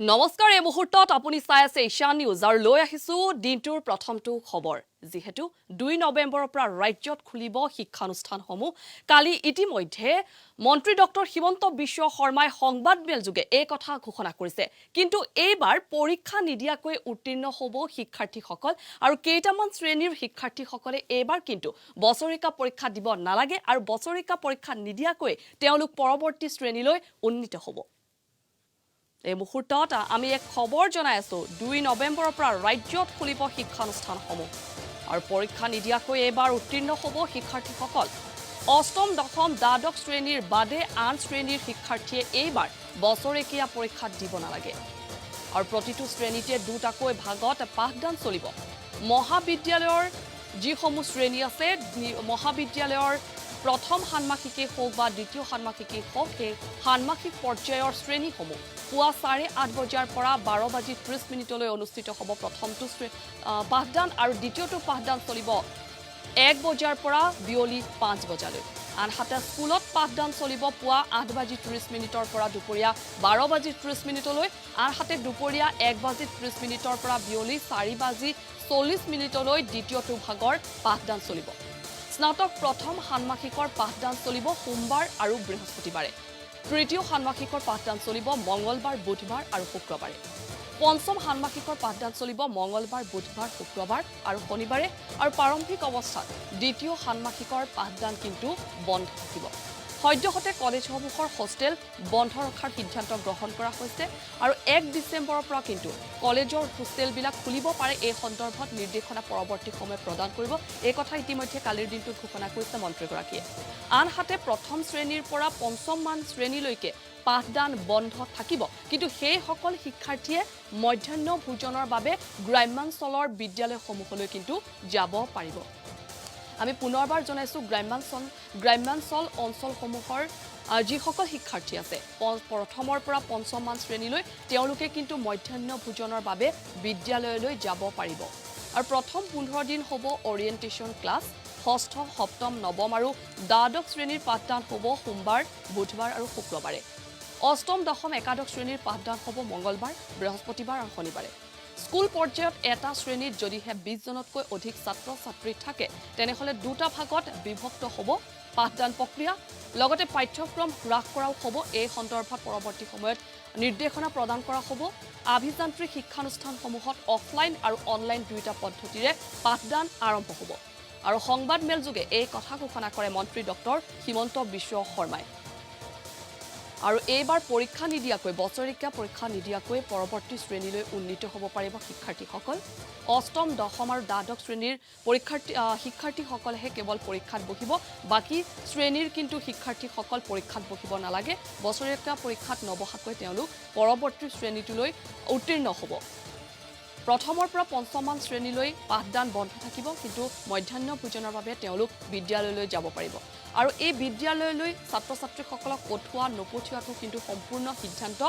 নমস্কাৰ এই মুহূৰ্তত আপুনি চাই আছে এশিয়ান নিউজ আৰু লৈ আহিছো দিনটোৰ প্ৰথমটো খবৰ যেহেতু 2 নৱেম্বৰৰ পৰা ৰাজ্যত খুলিব শিক্ষানুষ্ঠানসমূহ কালি ইতিমধ্যে মন্ত্ৰী ডক্টৰ হিমন্ত বিশ্ব শৰ্মাই সংবাদমেল যোগে এই কথা ঘোষণা কৰিছে কিন্তু এইবাৰ পৰীক্ষা নিদিয়াকৈ উত্তীৰ্ণ হ'ব শিক্ষাৰ্থীসকল আৰু কেইটামান শ্ৰেণীৰ শিক্ষাৰ্থীসকলে এইবাৰ কিন্তু বছৰিকা পৰীক্ষা দিব নালাগে আৰু বছৰিকা পৰীক্ষা নিদিয়াকৈ তেওঁলোক পৰৱৰ্তী শ্ৰেণীলৈ উন্নীত হ'ব এই মুহূৰ্তত আমি এক খবৰ জনাই আছো 2 নৱেম্বৰৰ পৰা ৰাজ্যত খুলিব শিক্ষানুষ্ঠানসমূহ আৰু পৰীক্ষা নিদিয়াকৈ এবাৰ উত্তীৰ্ণ হ'ব শিক্ষাৰ্থীসকল অষ্টম দশম দ্বাদশ শ্ৰেণীৰ বাদে আন শ্ৰেণীৰ শিক্ষাৰ্থীয়ে এইবাৰ বছৰেকীয়া পৰীক্ষা দিব নালাগে আৰু প্ৰতিটো শ্ৰেণীতে দুটাকৈ ভাগত পাঠদান চলিব মহাবিদ্যালয়ৰ যিসমূহ শ্ৰেণী আছে মহাবিদ্যালয়ৰ প্ৰথম ষান্মাসিকেই হোক বা দ্বিতীয় ষান্মাসিকেই হোক সেই ষান্মাসিক পৰ্যায়ৰ শ্ৰেণীসমূহ পুৱা 8:30 বজাৰ পৰা 12:30 অনুষ্ঠিত হ'ব প্ৰথমটো পাঠদান আৰু দ্বিতীয়টো পাঠদান চলিব 1 বজাৰ পৰা বিয়লি 5 বজালৈ আনহাতে স্কুলত পাঠদান চলিব পুৱা 8:30 পৰা দুপৰীয়া 12:30 আনহাতে দুপৰীয়া 1:30 পৰা বিয়লি 4:40 দ্বিতীয়টো ভাগৰ পাঠদান চলিব স্নাতক প্ৰথম ষান্মাসিকৰ পাঠদান চলিব সোমবাৰ আৰু বৃহস্পতিবাৰে তৃতীয় ষান্মাসিকৰ পাঠদান চলিব মঙ্গলবাৰ বুধবাৰ আৰু শুক্ৰবাৰে পঞ্চম ষান্মাসিকৰ পাঠদান চলিব মঙ্গলবাৰ বুধবাৰ শুক্ৰবাৰ আৰু শনিবাৰে আৰু প্ৰাৰম্ভিক অৱস্থাত দ্বিতীয় ষান্মাসিকৰ পাঠদান কিন্তু বন্ধ থাকিব সদ্যহতে কলেজসমূহৰ হোষ্টেল বন্ধ ৰখাৰ সিদ্ধান্ত গ্ৰহণ কৰা হৈছে আৰু 1 ডিচেম্বৰৰ পৰা কিন্তু কলেজৰ হোষ্টেলবিলাক খুলিব পাৰে এই সন্দৰ্ভত নিৰ্দেশনা পৰৱৰ্তী সময় প্ৰদান কৰিব এই কথা ইতিমধ্যে কালিৰ দিনটোত ঘোষণা কৰিছে মন্ত্ৰীগৰাকীয়ে আনহাতে প্ৰথম শ্ৰেণীৰ পৰা পঞ্চম মান শ্ৰেণীলৈকে পাঠদান বন্ধ থাকিব কিন্তু সেই সকল শিক্ষাৰ্থীয়ে মধ্যাহ্ন ভোজনৰ বাবে গ্ৰামাঞ্চলৰ বিদ্যালয়সমূহলৈ কিন্তু যাব পাৰিব আমি পুনৰবাৰ জনাইছো গ্ৰামাঞ্চল অঞ্চলসমূহৰ যিসকল শিক্ষাৰ্থী আছে প্ৰথমৰ পৰা পঞ্চম মান শ্ৰেণীলৈ তেওঁলোকে কিন্তু মধ্যাহ্ন ভোজনৰ বাবে বিদ্যালয়লৈ যাব পাৰিব আৰু প্ৰথম 15 দিন হ'ব অৰিয়েণ্টেশ্যন ক্লাছ ষষ্ঠ সপ্তম নৱম আৰু দ্বাদশ শ্ৰেণীৰ পাঠদান হ'ব সোমবাৰ বুধবাৰ আৰু শুক্ৰবাৰে অষ্টম দশম একাদশ শ্ৰেণীৰ পাঠদান হ'ব মঙ্গলবাৰ বৃহস্পতিবাৰ আৰু শনিবাৰে স্কুল পৰ্যায়ত এটা শ্ৰেণীত যদিহে 20 জনতকৈ অধিক ছাত্ৰ ছাত্ৰী থাকে তেনেহলে দুটা ভাগত বিভক্ত হ'ব পাঠদান প্ৰক্ৰিয়া লগতে পাঠ্যক্ৰম হ্ৰাস কৰাও হ'ব এই সন্দৰ্ভত পৰৱৰ্তী সময়ত নিৰ্দেশনা প্ৰদান কৰা হ'ব আভিযান্ত্ৰিক শিক্ষানুষ্ঠানসমূহত অফলাইন আৰু অনলাইন দুটা পদ্ধতিৰে পাঠদান আৰম্ভ হ'ব আৰু সংবাদমেল যোগে এই কথা ঘোষণা কৰে মন্ত্ৰী ডক্টৰ হিমন্ত বিশ্ব শৰ্মাই আৰু এইবাৰ পৰীক্ষা নিদিয়াকৈ বছৰিকা পৰীক্ষা নিদিয়াকৈ পৰৱৰ্তী শ্ৰেণীলৈ উন্নীত হ'ব পাৰিব শিক্ষাৰ্থীসকল অষ্টম দশম আৰু দ্বাদশ শ্ৰেণীৰ শিক্ষাৰ্থীসকলেহে কেৱল পৰীক্ষাত বহিব বাকি শ্ৰেণীৰ কিন্তু শিক্ষাৰ্থীসকল পৰীক্ষাত বহিব নালাগে বছৰিকা পৰীক্ষাত নবহাকৈ তেওঁলোক পৰৱৰ্তী শ্ৰেণীটোলৈ উত্তীৰ্ণ হ'ব প্ৰথমৰ পৰা পঞ্চম মান শ্ৰেণীলৈ পাঠদান বন্ধ থাকিব কিন্তু মধ্যাহ্ন ভোজনৰ বাবে তেওঁলোক বিদ্যালয়লৈ যাব পাৰিব আৰু এই বিদ্যালয়লৈ ছাত্ৰ ছাত্ৰীসকলক পঠোৱা নপঠোৱাটো কিন্তু সম্পূৰ্ণ সিদ্ধান্ত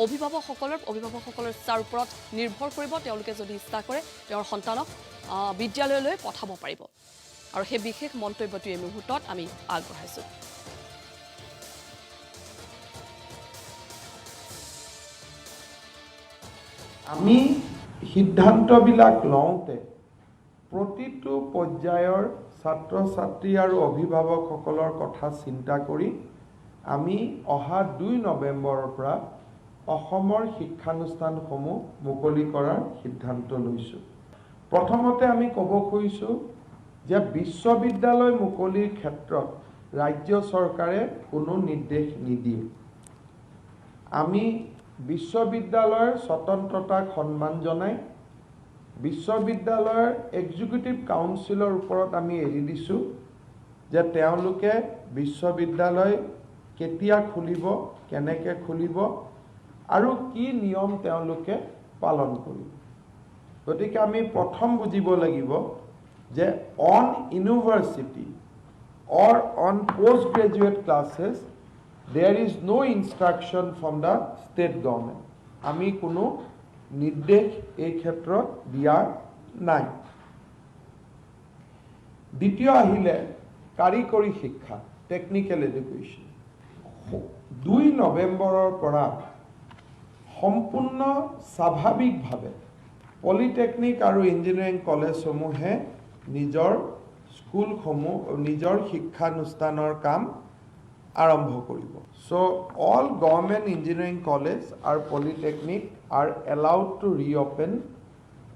অভিভাৱকসকলৰ ইচ্ছাৰ ওপৰত নিৰ্ভৰ কৰিব তেওঁলোকে যদি ইচ্ছা কৰে তেওঁৰ সন্তানক বিদ্যালয়লৈ পঠাব পাৰিব আৰু সেই বিশেষ মন্তব্যটো এই মুহূৰ্তত আমি আগবঢ়াইছো আমি সিদ্ধান্তবিলাক লওঁতে প্ৰতিটো পৰ্যায়ৰ ছাত্ৰ ছাত্ৰী আৰু অভিভাৱকসকলৰ কথা চিন্তা কৰি আমি অহা 2 নৱেম্বৰৰ পৰা অসমৰ শিক্ষানুষ্ঠানসমূহ মুকলি কৰাৰ সিদ্ধান্ত লৈছোঁ প্ৰথমতে আমি ক'ব খুজিছোঁ যে বিশ্ববিদ্যালয় মুকলিৰ ক্ষেত্ৰত ৰাজ্য চৰকাৰে কোনো নিৰ্দেশ নিদিয়ে আমি বিশ্ববিদ্যালয়ৰ স্বতন্ত্ৰতাক সন্মান জনাই বিশ্ববিদ্যালয়ৰ এক্সিকিউটিভ কাউন্সিলৰ ওপৰত আমি এৰি দিছোঁ যে তেওঁলোকে বিশ্ববিদ্যালয় কেতিয়া খুলিব কেনেকৈ খুলিব আৰু কি নিয়ম তেওঁলোকে পালন কৰিব গতিকে আমি প্ৰথম বুজিব লাগিব যে on university or on post graduate classes there is no instruction from the state government আমি কোনো নিৰ্দেশ এই ক্ষেত্ৰত দিয়া নাই দ্বিতীয় আহিলে কাৰিকৰী শিক্ষা টেকনিক্যাল এডুকেশ্যন 2 নৱেম্বৰৰ পৰা সম্পূৰ্ণ স্বাভাৱিকভাৱে পলিটেকনিক আৰু ইঞ্জিনিয়াৰিং কলেজসমূহে নিজৰ স্কুলসমূহ নিজৰ শিক্ষানুষ্ঠানৰ কাম আৰম্ভ কৰিব। So all government engineering college or polytechnic are allowed to reopen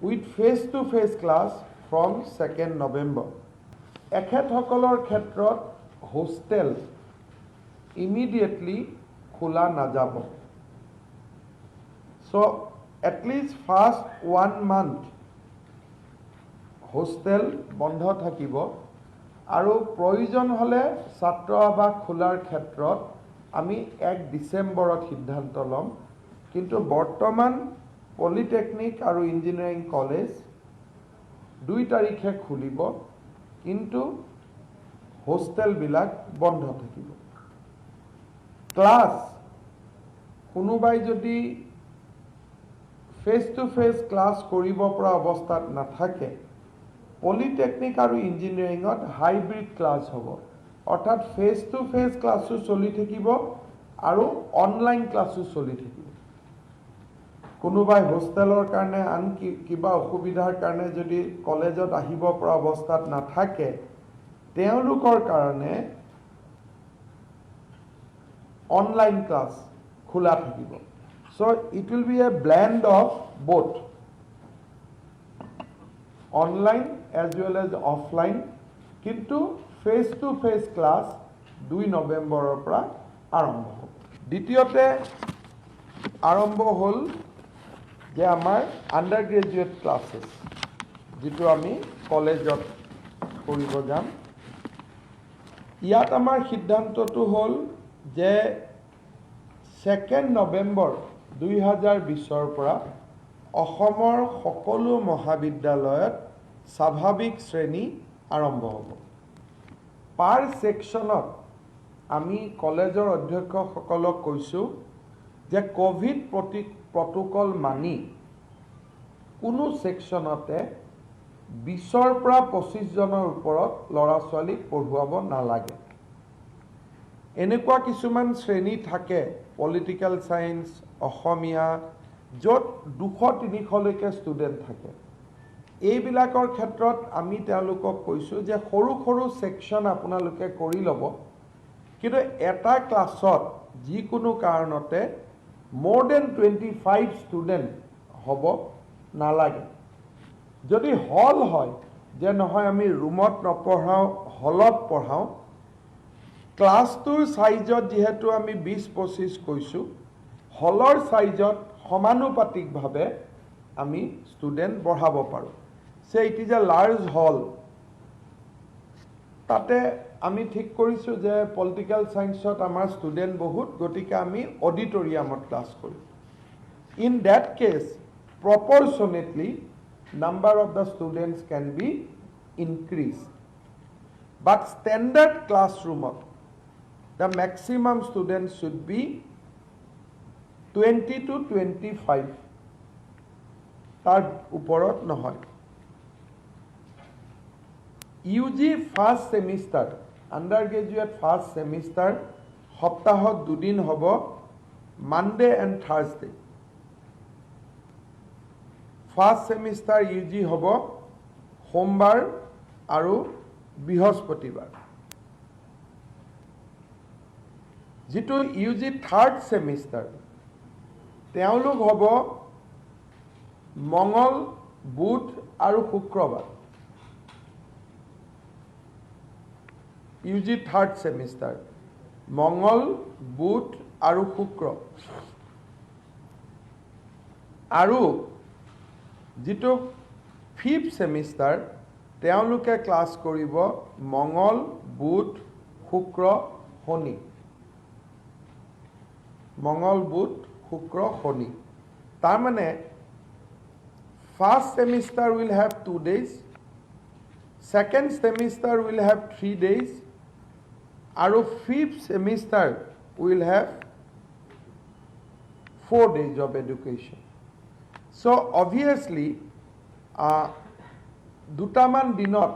with face-to-face class from 2nd November. এখেতসকলৰ ক্ষেত্ৰত হোষ্টেল immediately খোলা নাযাব। So at least first 1 month hostel বন্ধ থাকিব আৰু প্ৰয়োজন হলে ছাত্ৰ আবাস খোলাৰ ক্ষেত্ৰত আমি 1 ডিসেম্বৰত সিদ্ধান্ত লম। কিন্তু বৰ্তমান পলিটেকনিক আৰু ইঞ্জিনিয়াৰিং কলেজ 2 তাৰিখে খুলিব, কিন্তু হোষ্টেলবিলাক বন্ধ থাকিব। ক্লাছ কোনোবাই যদি ফেস টু ফেস ক্লাছ কৰিব পৰা অৱস্থাত নাথাকে, পলিটেকনিক আৰু ইঞ্জিনিয়াৰিঙত হাইব্ৰিড ক্লাছ হ'ব, অৰ্থাৎ ফেস টু ফেস ক্লাছো চলি থাকিব আৰু অনলাইন ক্লাছো চলি থাকিব। কোনোবাই হোষ্টেলৰ কাৰণে আন কিবা অসুবিধাৰ কাৰণে যদি কলেজত আহিব পৰা অৱস্থাত নাথাকে, তেওঁলোকৰ কাৰণে অনলাইন ক্লাছ খোলা থাকিব। So it will be a blend of both online as well as offline, কিন্তু face to face class 2 নৱেম্বৰৰ পৰা আৰম্ভ হ'ব। দ্বিতীয়তে আৰম্ভ হ'ল যে আমাৰ আণ্ডাৰ গ্ৰেজুৱেট ক্লাছেছ, যিটো আমি কলেজত কৰিব যাম। ইয়াত আমাৰ সিদ্ধান্তটো হ'ল যে 2nd নৱেম্বৰ 2020ৰ পৰা অসমৰ সকলো মহাবিদ্যালয়ত স্বাভাৱিক শ্ৰেণী আৰম্ভ হ'ব। পাৰ সেকশনত আমি কলেজৰ অধ্যক্ষসকলক কৈছোঁ যে কোভিড প্ৰটোকল মানি কোনো সেকশনতে 20ৰ পৰা 25 জনৰ ওপৰত ল'ৰা ছোৱালীক পঢ়ুৱাব নালাগে। এনেকুৱা কিছুমান শ্ৰেণী থাকে, পলিটিকেল সায়েন্স, অসমীয়া, য'ত 200-300 লৈকে ষ্টুডেণ্ট থাকে। এইবিলাকৰ ক্ষেত্ৰত আমি তেওঁলোকক কৈছোঁ যে সৰু সৰু সেকশন আপোনালোকে কৰি ল'ব, কিন্তু এটা ক্লাছত যিকোনো কাৰণতে more than 25 ষ্টুডেণ্ট হ'ব নালাগে। যদি হল হয় যে নহয় আমি ৰুমত নপঢ়াওঁ, হলত পঢ়াওঁ, ক্লাছটোৰ সাইজত যেহেতু আমি 20-25 কৈছোঁ, হলৰ সাইজত সমানুপাতিকভাৱে আমি ষ্টুডেণ্ট বঢ়াব পাৰোঁ। সে ইট ইজ এ লাৰ্জ হল। তাতে আমি ঠিক কৰিছোঁ যে পলিটিকেল সায়েন্সত আমাৰ ষ্টুডেণ্ট বহুত, গতিকে আমি অডিটৰিয়ামত ক্লাছ কৰিম। In that case proportionately number of the students can be increased, but standard classroom the maximum students should be 20 to 25, তাৰ ওপৰত নহয়। UG first semester, under graduate first semester সপ্তাহত 2 দিন হ'ব, Monday and Thursday. First semester UG হ'ব সোমবাৰ আৰু বৃহস্পতিবাৰ। যিটো UG থাৰ্ড সেমিষ্টাৰ, তেওঁলোক হ'ব মঙ্গল, বুধ আৰু শুক্ৰবাৰ। UG থাৰ্ড সেমিষ্টাৰ মঙ্গল, বুধ আৰু শুক্ৰ। আৰু যিটো ফিফ্থ সেমিষ্টাৰ, তেওঁলোকে ক্লাছ কৰিব মঙ্গল, বুধ, শুক্ৰ, শনি। মঙ্গল, বুধ, শুক্ৰ, শনি। তাৰ মানে first semester will have 2 days, second semester will have 3 days, আৰু fifth semester will have 4 days of education. So obviously দুটামান দিনত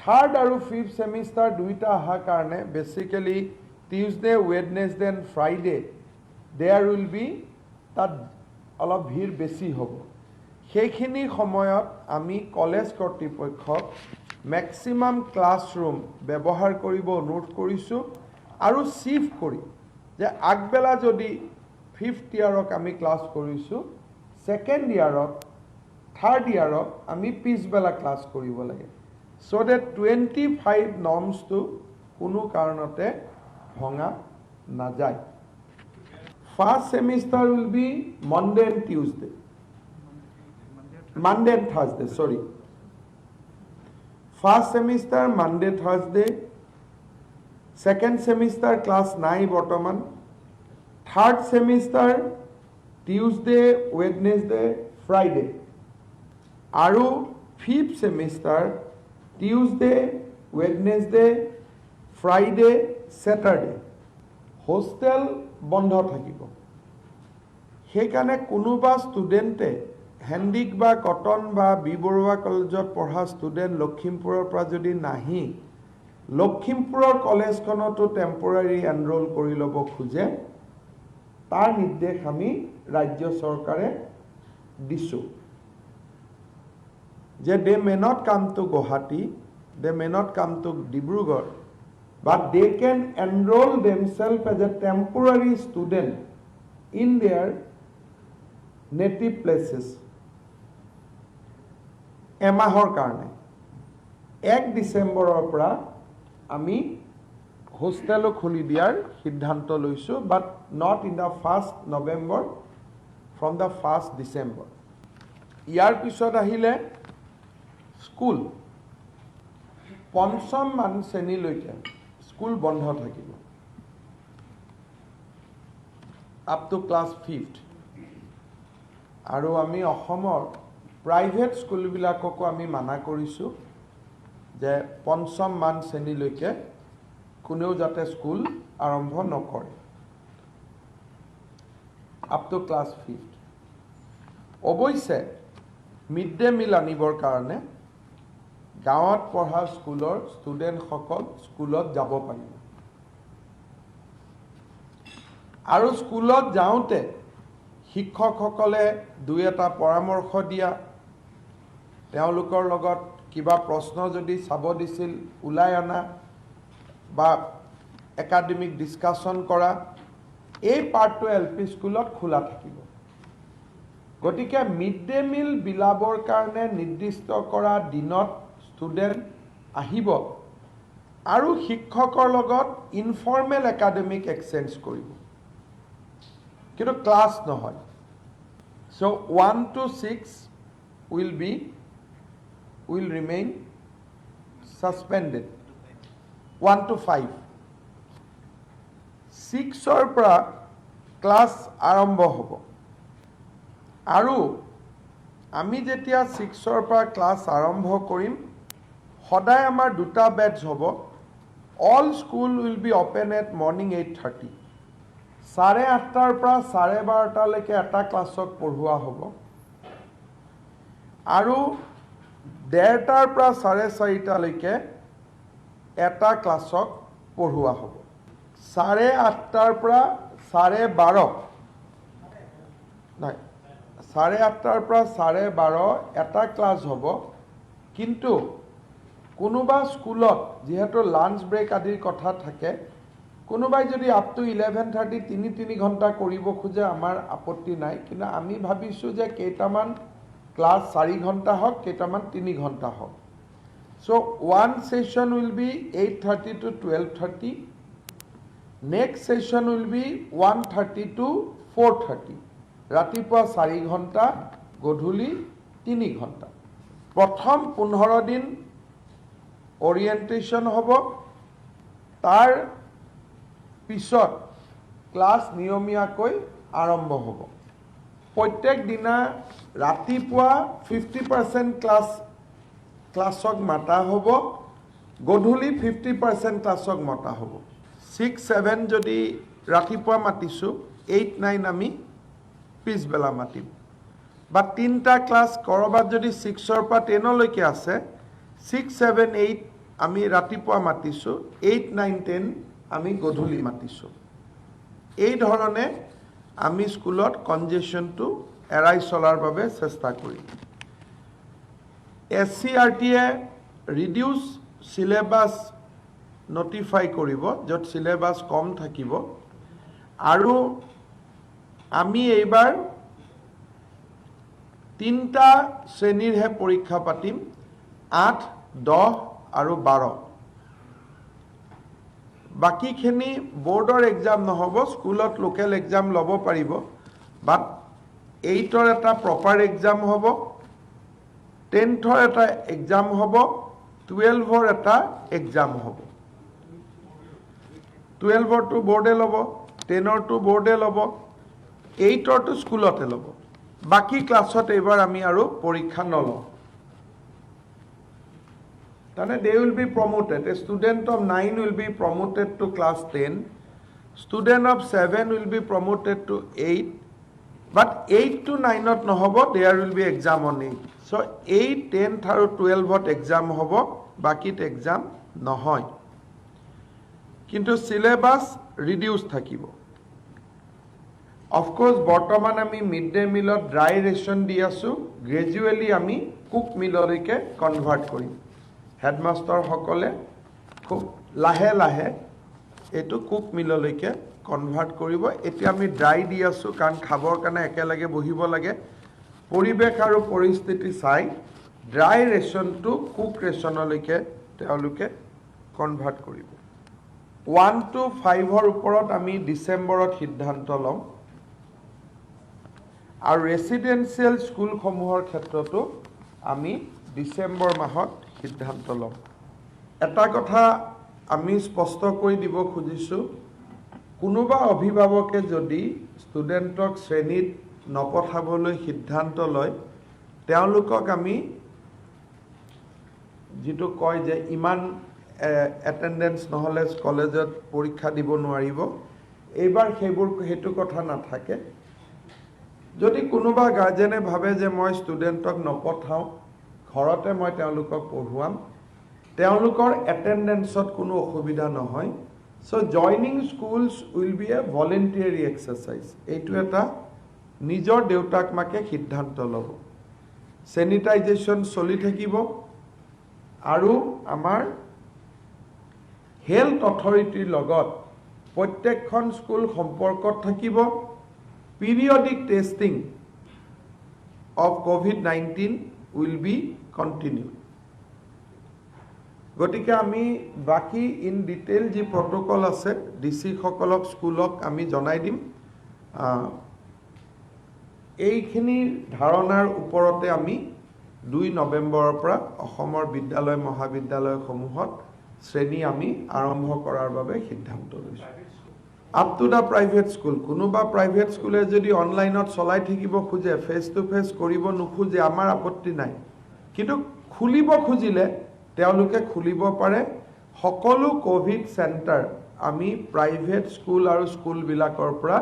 থাৰ্ড আৰু ফিফ্থ সেমিষ্টাৰ দুইটা অহাৰ কাৰণে basically Tuesday, Wednesday and Friday there will be তাত অলপ ভিৰ বেছি হ'ব সেইখিনি সময়ত আমি কলেজ কৰ্তৃপক্ষক মেক্সিমাম ক্লাছৰুম ব্যৱহাৰ কৰিব অনুৰোধ কৰিছোঁ আৰু চিফ্ট কৰি যে আগবেলা যদি 5th ইয়াৰক আমি ক্লাছ কৰিছোঁ 2nd ইয়াৰত 3rd ইয়াৰত আমি পিছবেলা ক্লাছ কৰিব লাগে so that 25 নৰ্মছটো কোনো কাৰণতে ভঙা নাযায় First semester will be Monday and Tuesday. Monday and Thursday, sorry. First semester Monday, Thursday. Second semester class 9 Botoman. Third semester Tuesday, Wednesday, Friday. Aru 5th semester Tuesday, Wednesday, Friday, Saturday. Hostel বন্ধ থাকিব সেইকাৰণে কোনোবা ষ্টুডেণ্টে হেণ্ডিক বা cotton বা B Barua কলেজত পঢ়া student লখিমপুৰৰ পৰা যদি নাহি লখিমপুৰৰ কলেজখনতো টেম্পৰাৰী এনৰোল কৰি ল'ব খোজে তাৰ নিৰ্দেশ আমি ৰাজ্য চৰকাৰে দিছোঁ যে they may not come to Guwahati they may not come to Dibrugarh but they can enroll themselves as a temporary student in their native places. এমাহৰ কাৰণে 1 ডিসেম্বৰৰ পৰা আমি হোষ্টেল খুলি দিয়াৰ সিদ্ধান্ত লৈছোঁ but not in the 1st November from the 1st December. ইয়াৰ পিছত আহিলে স্কুল পঞ্চম মান শ্ৰেণীলৈকে স্কুল বন্ধ থাকিব আপ টু ক্লাছ 5th আৰু আমি অসমৰ প্ৰাইভেট স্কুলবিলাককো আমি মানা কৰিছোঁ যে পঞ্চম মান শ্ৰেণীলৈকে কোনেও যাতে স্কুল আৰম্ভ নকৰে আপ টু ক্লাছ 5th অৱশ্যে মিড ডে মিল আনিবৰ কাৰণে গাঁৱত পঢ়া স্কুলৰ ষ্টুডেণ্টসকল স্কুলত যাব পাৰিব আৰু স্কুলত যাওঁতে শিক্ষকসকলে দুই এটা পৰামৰ্শ দিয়া তেওঁলোকৰ লগত কিবা প্ৰশ্ন যদি চাব দিছিল ওলাই অনা বা একাডেমিক ডিছকাশ্যন কৰা এই পাৰ্টটো এলপি স্কুলত খোলা থাকিব গতিকে মিড ডে মিল বিলাবৰ কাৰণে নিৰ্দিষ্ট কৰা দিনত ষ্টুডেণ্ট আহিব আৰু শিক্ষকৰ লগত ইনফৰ্মেল একাডেমিক এক্সচেঞ্জ কৰিব কিন্তু ক্লাছ নহয় so 1 to 6 will remain suspended 1 to 5 6ৰ পৰা ক্লাছ আৰম্ভ হ'ব আৰু আমি যেতিয়া 6ৰ পৰা ক্লাছ আৰম্ভ কৰিম সদায় আমাৰ দুটা বেটচ হ'ব all school will be open at morning 8:30 8:30 পৰা 12:30 লৈকে এটা ক্লাছক পঢ়ুৱা হ'ব আৰু 1:30 পৰা 4:30 লৈকে এটা ক্লাছক পঢ়ুৱা হ'ব 8:30 পৰা 12:30 নাই 8:30 পৰা 12:30 এটা ক্লাছ হ'ব কিন্তু কোনোবা স্কুলত যেহেতু লাঞ্চ ব্ৰেক আদিৰ কথা থাকে কোনোবাই যদি আপ টু 11:30 তিনি ঘণ্টা কৰিব খোজে আমাৰ আপত্তি নাই কিন্তু আমি ভাবিছোঁ যে কেইটামান ক্লাছ 4 ঘণ্টা হওক কেইটামান 3 ঘণ্টা হওক so one session will be 8:30 to 12:30 next session will be 1:30 to 4:30 ৰাতিপুৱা 4 ঘণ্টা গধূলি 3 ঘণ্টা প্ৰথম 15 দিন orientation হ'ব তাৰ পিছত ক্লাছ নিয়মীয়াকৈ আৰম্ভ হ'ব প্ৰত্যেক দিনা ৰাতিপুৱা 50% ক্লাছক মাতা হ'ব গধূলি 50% ক্লাছক মাতা হ'ব 6 7 যদি ৰাতিপুৱা মাতিছোঁ 8 9 আমি পিছবেলা মাতিম বা তিনটা ক্লাছ কৰবাত যদি 6ৰ পৰা 10 লৈকে আছে 6 7 8 আমি ৰাতিপুৱা মাতিছোঁ 8 9 10 আমি গধূলি মাতিছোঁ এই ধৰণে আমি স্কুলত কনজেশ্যনটো এৰাই চলাৰ বাবে চেষ্টা কৰিম। SCRT-য়ে ৰিডিউচ চিলেবাছ নটিফাই কৰিব, য'ত চিলেবাছ কম থাকিব, আৰু আমি এইবাৰ 3টা শ্ৰেণীৰহে পৰীক্ষা পাতিম, 8, 10 আৰু 12। বাকীখিনি বোৰ্ডৰ এক্সাম নহ'ব, স্কুলত লোকেল এক্সাম ল'ব পাৰিব, বাট 8ৰ এটা প্ৰপাৰ এক্সাম হ'ব, 10ৰ এটা এক্সাম হ'ব, 12ৰ এটা এক্সাম হ'ব। 12ৰটো বোৰ্ডে ল'ব, 10ৰটো বোৰ্ডে ল'ব, 8ৰটো স্কুলতে ল'ব। বাকী ক্লাছত এইবাৰ আমি আৰু পৰীক্ষা নলওঁ। Then they will be promoted. A student of 9 will be promoted to class 10. Student of 7 will be promoted to 8. But 8 to 9 not nohobo, there will be exam on 8. So 8, 10 and 12 what exam hobo, bakit exam nohoy. Kintu syllabus reduce thakibo. Of course, বৰ্তমান আমি midday meal dry ration দি আছো, gradually আমি cook meal লৈকে convert কৰিম। Headmaster সকলে খুব লাহে লাহে এইটো কুক মিললৈকে কনভাৰ্ট কৰিব। এতিয়া আমি ড্ৰাই দি আছো, কাৰণ খাবৰ কাৰণে একেলগে বহিব লাগে। পৰিৱেশ আৰু পৰিস্থিতি চাই ড্ৰাই ৰেচনটো কুক ৰেচনলৈকে তেওঁলোকে কনভাৰ্ট কৰিব। 1 to 5ৰ ওপৰত আমি ডিচেম্বৰত সিদ্ধান্ত ল'ম, আৰু ৰেচিডেন্সিয়েল স্কুলসমূহৰ ক্ষেত্ৰতো আমি ডিচেম্বৰ মাহত সিদ্ধান্ত ল'ম। এটা কথা আমি স্পষ্ট কৰি দিব খুজিছোঁ, কোনোবা অভিভাৱকে যদি ষ্টুডেণ্টক শ্ৰেণীত নপঠাবলৈ সিদ্ধান্ত লয়, তেওঁলোকক আমি যিটো কয় যে ইমান এটেণ্ডেঞ্চ নহ'লে কলেজত পৰীক্ষা দিব নোৱাৰিব, এইবাৰ সেইটো কথা নাথাকে। যদি কোনোবা গাৰ্জেনে ভাবে যে মই ষ্টুডেণ্টক নপঠাওঁ, ঘৰতে মই তেওঁলোকক পঢ়ুৱাম, তেওঁলোকৰ এটেণ্ডেঞ্চত কোনো অসুবিধা নহয়। So' joining schools will be a voluntary exercise. এইটো এটা নিজৰ দেউতাক মাকে সিদ্ধান্ত ল'ব। চেনিটাইজেশ্যন চলি থাকিব, আৰু আমাৰ হেল্থ অথৰিটিৰ লগত প্ৰত্যেকখন স্কুল সম্পৰ্কত থাকিব। Periodic testing of COVID-19 will be continued. গতিকে আমি বাকি ইন ডিটেইল যি প্ৰটোকল আছে ডিসি সকলক স্কুলক আমি জনাই দিম। এইখিনি ধাৰণাৰ ওপৰতে আমি 2 নৱেম্বৰৰ পৰা অসমৰ বিদ্যালয় মহাবিদ্যালয়সমূহত শ্ৰেণী আমি আৰম্ভ কৰাৰ বাবে সিদ্ধান্ত লৈছোঁ। Up to the private school, কোনোবা প্ৰাইভেট স্কুলে যদি অনলাইনত চলাই থাকিব খোজে, ফেচ টু ফেচ কৰিব নোখোজে, আমাৰ আপত্তি নাই, কিন্তু খুলিব খুজিলে তেওঁলোকে খুলিব পাৰে। সকলো কোভিড চেণ্টাৰ আমি প্ৰাইভেট স্কুল আৰু স্কুলবিলাকৰ পৰা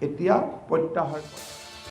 এতিয়া প্ৰত্যাহাৰ কৰিম।